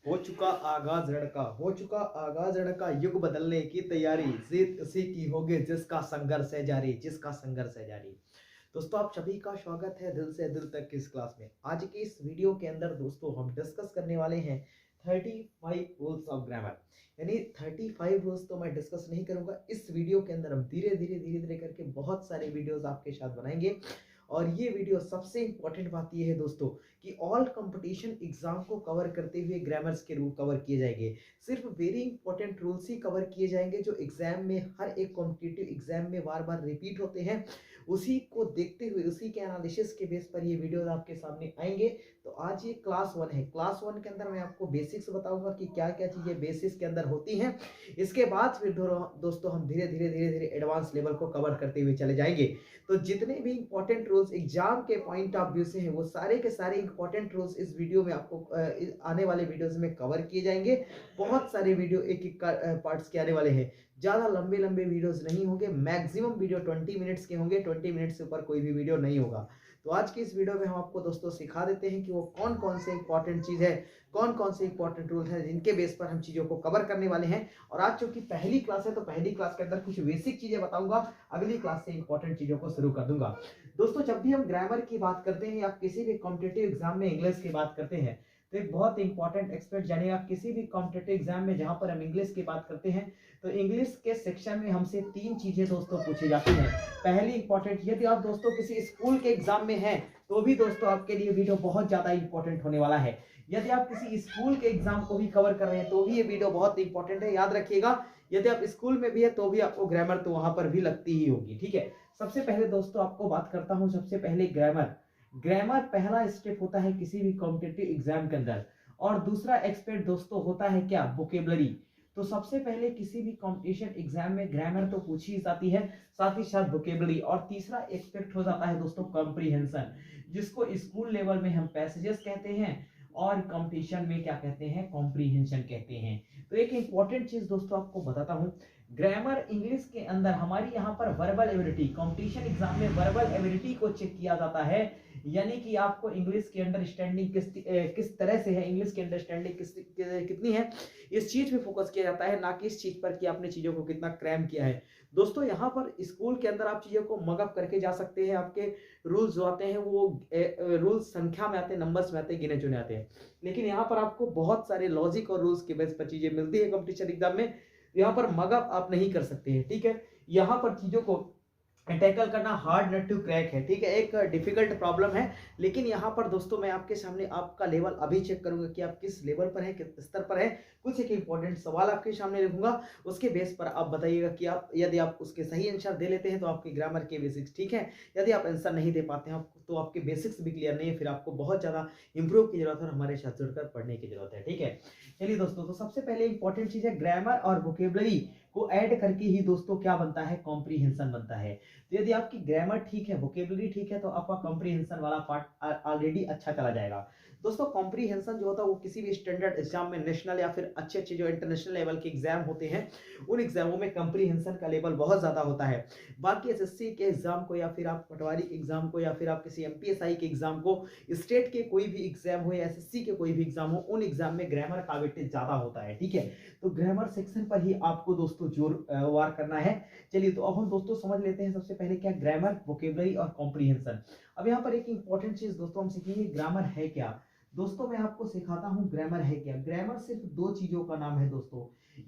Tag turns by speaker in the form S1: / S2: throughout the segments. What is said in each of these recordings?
S1: हो चुका आगाज रण हो चुका आगाज रण युग बदलने की तैयारी, जीत उसी की होगी जिसका संघर्ष है जारी, जिसका संघर्ष है जारी। दोस्तों आप सभी का स्वागत है दिल से दिल तक की इस क्लास में। आज की इस वीडियो के अंदर दोस्तों हम डिस्कस करने वाले हैं 35 रूल्स ऑफ ग्रामर। यानी 35 रूल्स तो मैं डिस्कस नहीं करूंगा, इस वीडियो के अंदर हम धीरे धीरे करके बहुत सारे वीडियोस आपके साथ बनाएंगे। और ये वीडियो सबसे इंपॉर्टेंट बात ये है दोस्तों कि ऑल कंपटीशन एग्जाम को कवर करते हुए ग्रामर्स के रूल कवर किए जाएंगे। सिर्फ वेरी इंपॉर्टेंट रूल्स ही कवर किए जाएंगे जो एग्जाम में, हर एक कॉम्पिटिटिव एग्जाम में बार बार रिपीट होते हैं। उसी को देखते हुए, उसी के एनालिसिस के बेस पर ये वीडियो आपके सामने आएंगे। तो आज ये क्लास 1 है। क्लास 1 के अंदर मैं आपको बेसिक्स बताऊंगा कि क्या क्या चीजें बेसिक्स के अंदर होती हैं। इसके बाद फिर दोस्तों हम धीरे धीरे एडवांस लेवल को कवर करते हुए चले जाएंगे। तो जितने भी इंपॉर्टेंट रूल्स एग्जाम के पॉइंट ऑफ व्यू से हैं वो सारे के सारे इंपॉर्टेंट रूल्स इस वीडियो में आपको आने वाले वीडियोस में कवर किए जाएंगे। बहुत सारे वीडियो एक एक पार्ट्स के आने वाले हैं। ज्यादा लंबे लंबे वीडियोस नहीं होंगे, मैक्सिमम वीडियो 20 मिनट्स के होंगे, 20 मिनट से ऊपर कोई भी वीडियो नहीं होगा। तो आज की इस वीडियो में हम आपको दोस्तों सिखा देते हैं कि वो कौन कौन से इंपॉर्टेंट चीज है, कौन कौन से इंपॉर्टेंट रूल हैं जिनके बेस पर हम चीजों को कवर करने वाले हैं। और आज चूंकि पहली क्लास है तो पहली क्लास के अंदर कुछ बेसिक चीजें बताऊंगा, अगली क्लास से इंपॉर्टेंट चीजों को शुरू कर दूंगा। दोस्तों जब भी हम ग्रामर की बात करते हैं या किसी भी कॉम्पिटिटिव एग्जाम में इंग्लिश की बात करते हैं तो एक बहुत इंपॉर्टेंट एक्सपर्ट जानिएगा, किसी भी कॉम्पिटिटिव एग्जाम में जहां पर हम इंग्लिश की बात करते हैं तो इंग्लिश के सेक्शन में हमसे 3 चीजें दोस्तों पूछी जाती हैं। पहली इंपॉर्टेंट, यदि आप दोस्तों किसी स्कूल के एग्जाम में हैं तो भी दोस्तों आपके लिए वीडियो बहुत ज्यादा इंपॉर्टेंट होने वाला है। यदि आप किसी स्कूल के एग्जाम को भी कवर कर रहे हैं तो भी ये वीडियो बहुत इंपॉर्टेंट है, याद रखिएगा। यदि आप स्कूल में भी है तो भी आपको ग्रामर तो वहां पर भी लगती ही होगी, ठीक है। सबसे पहले दोस्तों आपको बात करता हूं, सबसे पहले ग्रामर। ग्रामर पहला स्टेप होता है किसी भी कॉम्पिटिटिव एग्जाम के अंदर। और दूसरा एक्सपेक्ट दोस्तों होता है क्या, वोकेबलरी। तो सबसे पहले किसी भी कंपटीशन एग्जाम में ग्रामर तो पूछी जाती है, साथ ही साथ वोकेबलरी। और तीसरा एक्सपेक्ट हो जाता है दोस्तों कॉम्प्रीहेंशन, जिसको स्कूल लेवल में हम पैसेजेस कहते हैं और कंपटीशन में क्या कहते हैं, कॉम्प्रीहेंशन कहते हैं। तो एक इंपॉर्टेंट चीज दोस्तों आपको बताता हूं, ग्रामर इंग्लिश के अंदर हमारी यहाँ पर वर्बल एबिलिटी, कंपटीशन एग्जाम में वर्बल एबिलिटी को चेक किया जाता है। यानी कि आपको इंग्लिश की अंडरस्टैंडिंग किस तरह से है, इंग्लिश की अंडरस्टैंडिंग कितनी है, इस चीज पे फोकस किया जाता है, ना कि इस चीज पर कि आपने चीजों को कितना क्रैम किया है। दोस्तों यहाँ पर स्कूल के अंदर आप चीजों को मगअप करके जा सकते हैं। आपके रूल्स जो आते हैं वो रूल्स संख्या में आते हैं, नंबर्स में आते हैं, गिने चुने आते हैं। लेकिन यहाँ पर आपको बहुत सारे लॉजिक और रूल्स के बेस पर चीजें मिलती है कंपटीशन एग्जाम में। यहाँ पर मगअप आप नहीं कर सकते हैं, ठीक है। यहाँ पर चीजों को टैकल करना हार्ड नट टू क्रैक है, ठीक है, एक डिफिकल्ट प्रॉब्लम है। लेकिन यहाँ पर दोस्तों मैं आपके सामने आपका लेवल अभी चेक करूंगा कि आप किस लेवल पर हैं, किस स्तर पर हैं। कुछ एक इंपॉर्टेंट सवाल आपके सामने रखूंगा, उसके बेस पर आप बताइएगा कि आप, यदि आप उसके सही आंसर दे लेते हैं तो आपके ग्रामर के बेसिक्स ठीक है। यदि आप आंसर नहीं दे पाते हैं तो आपके बेसिक्स भी क्लियर नहीं है, फिर आपको बहुत ज्यादा इंप्रूव की जरूरत है और हमारे साथ जुड़कर पढ़ने की जरूरत है, ठीक है। चलिए दोस्तों, तो सबसे पहले इंपॉर्टेंट चीज है ग्रामर और वोकेबलरी को ऐड करके ही दोस्तों क्या बनता है, कॉम्प्रीहेंशन बनता है। तो यदि आपकी ग्रामर ठीक है, वोकेबलरी ठीक है, तो आपका कॉम्प्रीहेंशन वाला पार्ट ऑलरेडी अच्छा चला जाएगा। दोस्तों कॉम्प्रीहेंशन जो होता है वो किसी भी स्टैंडर्ड एग्जाम में, नेशनल या फिर अच्छे अच्छे जो इंटरनेशनल लेवल के एग्जाम होते हैं उन एग्जामों में कॉम्प्रीहेंशन का लेवल बहुत ज्यादा होता है। बाकी एसएससी के एग्जाम को या फिर आप पटवारी के एग्जाम को या फिर आप किसी एमपीएसआई के एग्जाम को, स्टेट के कोई भी एग्जाम हो या एसएससी के कोई भी एग्जाम हो, उन एग्जाम में ग्रामर का वेटेज ज्यादा होता है, ठीक है। तो ग्रामर सेक्शन पर ही आपको दोस्तों जोर वार करना है। चलिए तो अब हम दोस्तों समझ लेते हैं सबसे पहले क्या ग्रामर, वोकेबलरी और कॉम्प्रीहेंशन। अब यहाँ पर एक इंपॉर्टेंट चीज दोस्तों हम सीखेंगे, ग्रामर है क्या। दोस्तों मैं आपको सिखाता हूँ ग्रामर है क्या। ग्रामर सिर्फ 2 चीजों का नाम है दोस्तों।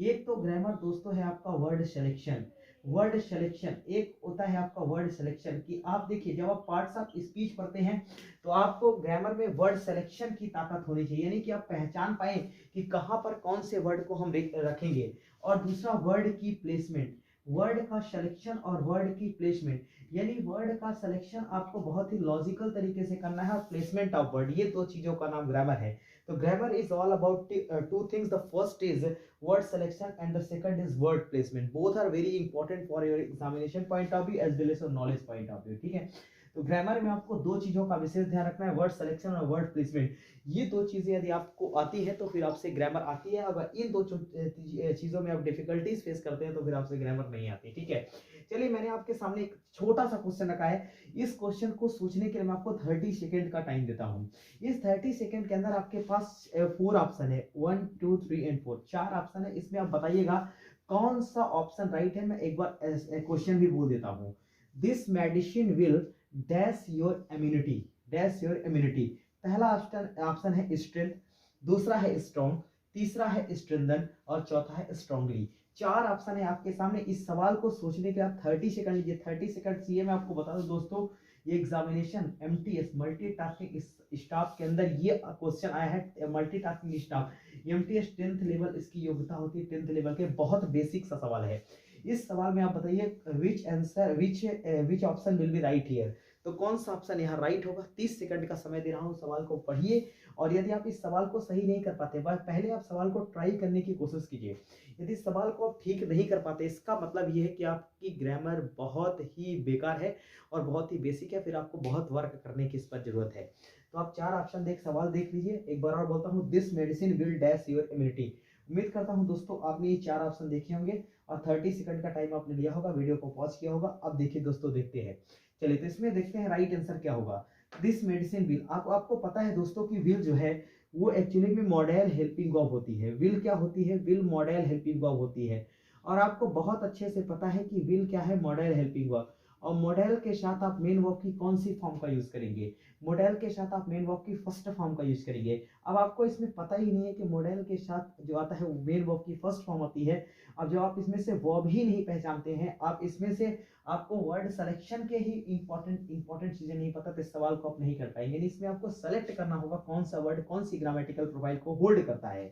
S1: एक तो ग्रामर दोस्तों है आपका वर्ड सिलेक्शन। वर्ड सिलेक्शन एक होता है आपका वर्ड सिलेक्शन, कि आप देखिए जब आप पार्ट्स ऑफ स्पीच पढ़ते हैं तो आपको ग्रामर में वर्ड सिलेक्शन की ताकत होनी चाहिए, यानी कि आप पहचान पाए कि कहां पर कौन से वर्ड को हम रखेंगे। और दूसरा वर्ड की प्लेसमेंट, वर्ड का सिलेक्शन और वर्ड की प्लेसमेंट, यानी वर्ड का सिलेक्शन आपको बहुत ही लॉजिकल तरीके से करना है और प्लेसमेंट ऑफ वर्ड, ये 2 चीजों का नाम ग्रामर है। तो grammar is all about 2 things, the first is word selection and the second is word placement. Both are very important for your examination point of view as well as your knowledge point of view, ठीक है। तो grammar में आपको दो चीजों का विशेष ध्यान रखना है, वर्ड सिलेक्शन और वर्ड प्लेसमेंट। ये दो चीजें यदि आपको आती है तो फिर आपसे ग्रामर आती है, अगर इन दो चीजों में आप डिफिकल्टीज फेस करते हैं तो फिर आपसे ग्रामर नहीं आती। ठीक है, चलिए मैंने आपके सामने एक छोटा सा क्वेश्चन रखा है। इस क्वेश्चन को सोचने के लिए मैं आपको 30 सेकेंड का टाइम देता हूँ। इस 30 सेकेंड के अंदर आपके पास 4 ऑप्शन है, 1 2 3 एंड 4, 4 ऑप्शन है। इसमें आप बताइएगा कौन सा ऑप्शन राइट है। मैं एक बार क्वेश्चन भी बोल देता हूँ। This medicine will dash your immunity, dash your immunity. पहला ऑप्शन है स्ट्रेंथ, दूसरा है स्ट्रॉन्ग, तीसरा है स्ट्रेंथन और चौथा है स्ट्रांगली। 4 ऑप्शन है आपके सामने। इस सवाल को सोचने के आप 30 सेकंड लीजिए। 30 सेकंड चाहिए। मैं आपको बता दूं दोस्तों, ये एग्जामिनेशन एमटीएस मल्टीटास्किंग स्टाफ के अंदर ये क्वेश्चन आया है। Multitasking staff MTS 10th level इसकी योग्यता होती है, 10th लेवल के बहुत बेसिक सा सवाल है। इस सवाल में आप बताइए which option will be right here. तो कौन सा ऑप्शन यहाँ राइट होगा। 30 सेकंड का समय दे रहा हूँ, सवाल को पढ़िए और यदि आप इस सवाल को सही नहीं कर पाते, पहले आप सवाल को ट्राई करने की कोशिश कीजिए। यदि सवाल को आप ठीक नहीं कर पाते, इसका मतलब ये है कि आपकी ग्रामर बहुत ही बेकार है और बहुत ही बेसिक है, फिर आपको बहुत वर्क करने की इस पर जरूरत है। तो आप 4 ऑप्शन सवाल देख लीजिए। एक बार और बोलता हूँ, this medicine will dash your immunity. उम्मीद करता हूँ दोस्तों आपने ये 4 ऑप्शन देखे होंगे और 30 सेकंड का टाइम आपने लिया होगा, वीडियो को पॉज किया होगा। अब देखिए दोस्तों, देखते हैं। चलिए तो इसमें देखते हैं राइट आंसर क्या होगा। दिस मेडिसिन विल, आपको पता है दोस्तों कि विल जो है वो एक्चुअली में मॉडल हेल्पिंग वर्ब होती है। विल क्या होती है, विल मॉडल हेल्पिंग वर्ब होती है। और आपको बहुत अच्छे से पता है कि विल क्या है, मॉडल हेल्पिंग वर्ब। और मॉडल के साथ आप मेन वर्ब की कौन सी फॉर्म का यूज करेंगे, मॉडल के साथ आप मेन वर्ब की फर्स्ट फॉर्म का यूज करेंगे। अब आपको इसमें पता ही नहीं है कि मॉडल के साथ जो आता है वो मेन वर्ब की फर्स्ट फॉर्म आती है। अब जब आप इसमें से वर्ब ही नहीं पहचानते हैं, आप इसमें से आपको वर्ड सिलेक्शन के ही इंपॉर्टेंट चीजें नहीं पता, तो इस सवाल को आप नहीं कर पाएंगे। इसमें आपको सेलेक्ट करना होगा कौन सा वर्ड कौन सी ग्रामेटिकल प्रोफाइल को होल्ड करता है।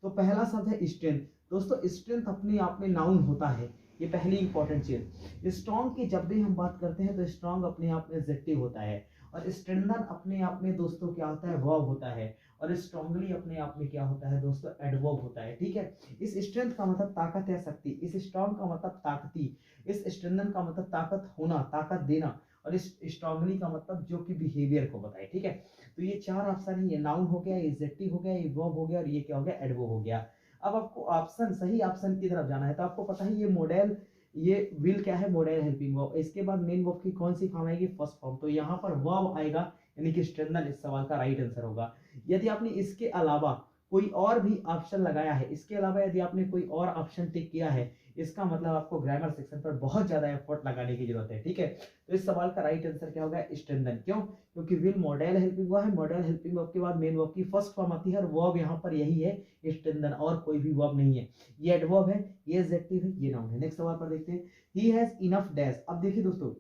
S1: तो पहला शब्द है स्ट्रेंथ। दोस्तों स्ट्रेंथ अपने आप में नाउन होता है, ये पहली इंपॉर्टेंट चीज। स्ट्रॉन्ग की जब भी हम बात करते हैं तो स्ट्रॉन्ग अपने आप में एडजेक्टिव होता है, और स्ट्रेंथन अपने आप में दोस्तों क्या होता है, वर्ब होता है। और स्ट्रांगली अपने आप में क्या होता है दोस्तों, एडवर्ब होता है। ठीक है, इस स्ट्रेंथ का मतलब ताकत या शक्ति, इस स्ट्रॉन्ग का मतलब ताकती, इस स्ट्रेंथन का मतलब ताकत होना, ताकत देना, और इस स्ट्रांगली का मतलब जो कि बिहेवियर को बताए। ठीक है, तो ये 4 ऑप्शन ही है, नाउन हो गया, एडजेक्टिव हो गया, ये वर्ब हो गया और ये क्या हो गया, एडवर्ब हो गया। अब आपको ऑप्शन सही ऑप्शन की तरफ जाना है, तो आपको पता है ये मॉडल, ये विल क्या है, मॉडल हेल्पिंग वर्ब। इसके बाद मेन वर्ब की कौन सी फॉर्म आएगी, फर्स्ट फॉर्म। तो यहाँ पर वर्ब आएगा, यानी कि स्ट्रेंथन इस सवाल का राइट आंसर होगा। यदि आपने इसके अलावा कोई और भी ऑप्शन लगाया है, इसके अलावा यदि आपने कोई और ऑप्शन टिक किया है, इसका मतलब आपको ग्रामर सेक्शन पर बहुत ज्यादा एफर्ट लगाने की जरूरत है। ठीक है, तो इस सवाल का राइट आंसर क्या होगा, स्ट्रेंथन। क्यों, क्योंकि विल मॉडल हेल्पिंग वर्ब है, मॉडल हेल्पिंग वर्ब के बाद मेन वर्ब की फर्स्ट फॉर्म आती है, और वर्ब यहाँ पर यही है स्ट्रेंथन, और कोई भी वर्ब नहीं है। ये एडवर्ब है, ये एडजेक्टिव है, ये नाउन है। नेक्स्ट सवाल पर देखते हैं, ही हैज इनफ डैश। अब देखिए दोस्तों,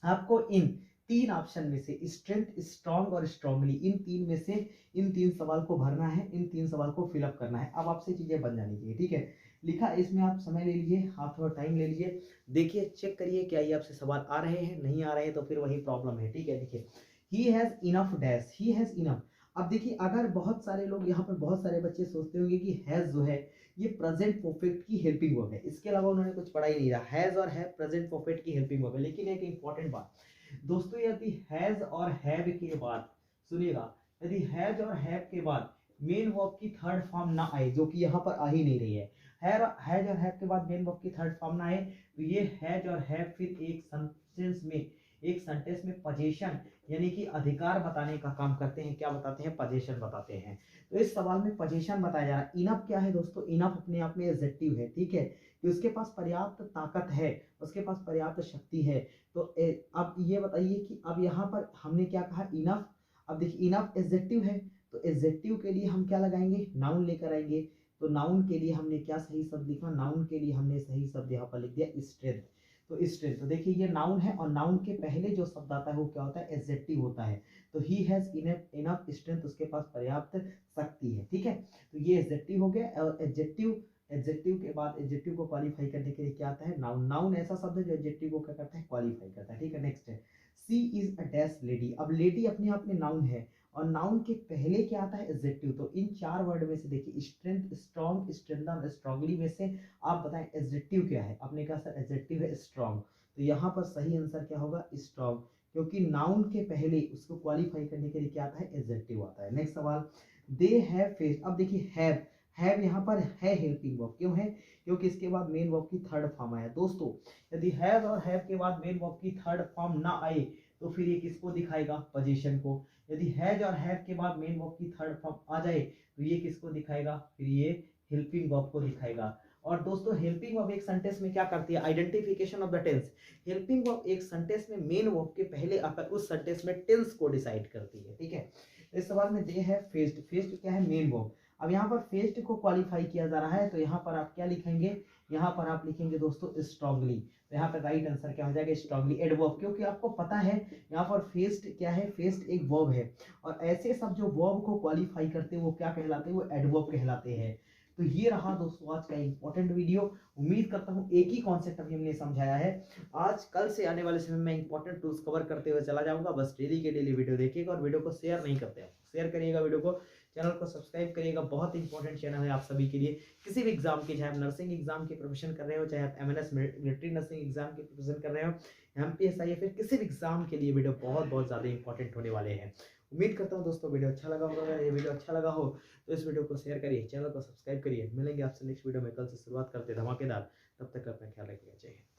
S1: आपको इन 3 ऑप्शन में से स्ट्रेंथ, स्ट्रॉन्ग और स्ट्रांगली, इन 3 में से इन 3 सवाल को भरना है, इन 3 सवाल को फिलअप करना है। अब आपसे चीजें बन जानी चाहिए। ठीक है, लिखा इसमें आप समय ले लीजिए, आप थोड़ा टाइम ले लीजिए, देखिए चेक करिए क्या ये आपसे सवाल आ रहे हैं, नहीं आ रहे हैं तो फिर वही प्रॉब्लम है। ठीक है, देखिए he has enough dash, he has enough. अब देखिए, अगर बहुत सारे लोग यहाँ पर, बहुत सारे बच्चे सोचते होंगे कि हैज जो है ये प्रेजेंट परफेक्ट की हेल्पिंग वर्ब है, इसके अलावा उन्होंने कुछ पढ़ा ही नहीं रहा। हैज और है प्रेजेंट परफेक्ट की हेल्पिंग वर्ब है। लेकिन एक इंपॉर्टेंट बात दोस्तों, यदि हैज और हैव के बाद, सुनिएगा, यदि हैज और हैव के बाद मेन वर्ब की थर्ड फॉर्म ना आए, जो कि यहाँ पर आ ही नहीं रही है, हैज और हैव के बाद मेन वर्ब की थर्ड फॉर्म ना आए, तो ये हैज और हैव फिर एक सेंटेंस में पोजीशन यानी कि अधिकार बताने का काम करते हैं। क्या बताते हैं, पोजीशन बताते हैं। तो इस सवाल में पोजीशन बताया जा रहा है। इनफ क्या है दोस्तों, इनफ अपने आप में एडजेक्टिव है। ठीक है, कि उसके पास पर्याप्त ताकत है, उसके पास पर्याप्त शक्ति है। तो अब ये बताइए कि अब यहाँ पर हमने क्या कहा, इनफ। अब देखिए इनफ एडजेक्टिव है, तो एडजेक्टिव के लिए हम क्या लगाएंगे, नाउन लेकर आएंगे। तो नाउन के लिए हमने क्या सही शब्द लिखा, नाउन के लिए हमने सही शब्द यहाँ पर लिख दिया स्ट्रेंथ। तो स्ट्रेंथ, तो देखिए ये नाउन है, और नाउन के पहले जो शब्द आता है वो क्या होता है, एडजेक्टिव होता है। तो ही हैज इनफ स्ट्रेंथ, उसके पास पर्याप्त शक्ति है। ठीक है, तो ये एडजेक्टिव हो गया। और एडजेक्टिव के बाद एडजेक्टिव को क्वालिफाई करने के लिए क्या आता है, नाउन। नाउन ऐसा शब्द है जो एडजेक्टिव को क्या करता है, क्वालिफाई करता है। ठीक है, नेक्स्ट है, सी इज अ डैश लेडी। अब लेडी अपने आप में नाउन है, और नाउन के पहले क्या आता है, एडजेक्टिव। तो इन 4 वर्ड में से देखिए, स्ट्रेंथ, स्ट्रॉन्ग, स्ट्रेंथन, स्ट्रांगली में से आप बताएं एडजेक्टिव क्या है। आपने कहा सर एडजेक्टिव है स्ट्रॉन्ग, तो यहाँ पर सही आंसर क्या होगा, स्ट्रॉन्ग। क्योंकि नाउन के पहले उसको क्वालिफाई करने के लिए क्या आता है, एडजेक्टिव आता है। नेक्स्ट सवाल, दे हैव फेस्ड। अब देखिए हैव यहाँ पर है हेल्पिंग वर्ब, क्यों है, क्योंकि इसके बाद मेन वर्ब की थर्ड फॉर्म आया। दोस्तों यदि हैव और हैव के बाद मेन वर्ब की थर्ड फॉर्म ना आए तो फिर ये किसको दिखाएगा, पोजीशन को। यदि हैज और हैव के बाद मेन वर्ब की थर्ड फॉर्म आ जाए तो ये किसको दिखाएगा, फिर ये हेल्पिंग वर्ब को दिखाएगा। और दोस्तों हेल्पिंग वर्ब एक सेंटेंस में क्या करती है, identification of the tense. Helping verb एक सेंटेंस में मेन वर्ब के पहले आकर उस सेंटेंस में टेंस को डिसाइड करती है, ठीक है। इस सवाल में दे है फेस्ड, फेस्ड क्या है, मेन वर्ब। अब यहाँ पर फेस्ड को क्वालिफाई किया जा रहा है तो यहाँ पर आप क्या लिखेंगे, यहाँ पर आप लिखेंगे दोस्तों स्ट्रांगली। तो यहाँ पर राइट आंसर क्या हो जाएगा, स्ट्रांगली एडवर्ब, क्योंकि आपको पता है यहाँ पर फेस्ड क्या है, फेस्ड एक वर्ब है और ऐसे सब जो वर्ब को क्वालिफाई करते हैं वो क्या कहलाते हैं, वो एडवर्ब कहलाते हैं। तो ये रहा दोस्तों आज का इंपॉर्टेंट वीडियो। उम्मीद करता हूँ एक ही कॉन्सेप्ट अभी हमने समझाया है। आज कल से आने वाले समय में इंपॉर्टेंट टूल्स कवर करते हुए चला जाऊंगा। बस डेली के डेली वीडियो देखिएगा और वीडियो को शेयर नहीं करते हैं, शेयर करिएगा वीडियो को, चैनल को सब्सक्राइब करिएगा। बहुत इंपॉर्टेंट चैनल है आप सभी के लिए, किसी भी एग्जाम के, चाहे आप नर्सिंग एग्जाम की प्रिपरेशन कर रहे हो, चाहे आप एमएनएस मिलिट्री नर्सिंग एग्जाम की प्रिपरेशन कर रहे हो, एमपीएसआई या फिर किसी भी एग्जाम के लिए वीडियो बहुत बहुत ज़्यादा इंपॉर्टेंट होने वाले हैं। उम्मीद करता हूँ दोस्तों वीडियो अच्छा लगा होगा। अगर ये वीडियो अच्छा लगा हो तो इस वीडियो को शेयर करिए, चैनल को सब्सक्राइब करिए। मिलेंगे आपसे नेक्स्ट वीडियो में, कल से शुरुआत करते धमाकेदार। तब तक अपना ख्याल रखिएगा। जय हिंद।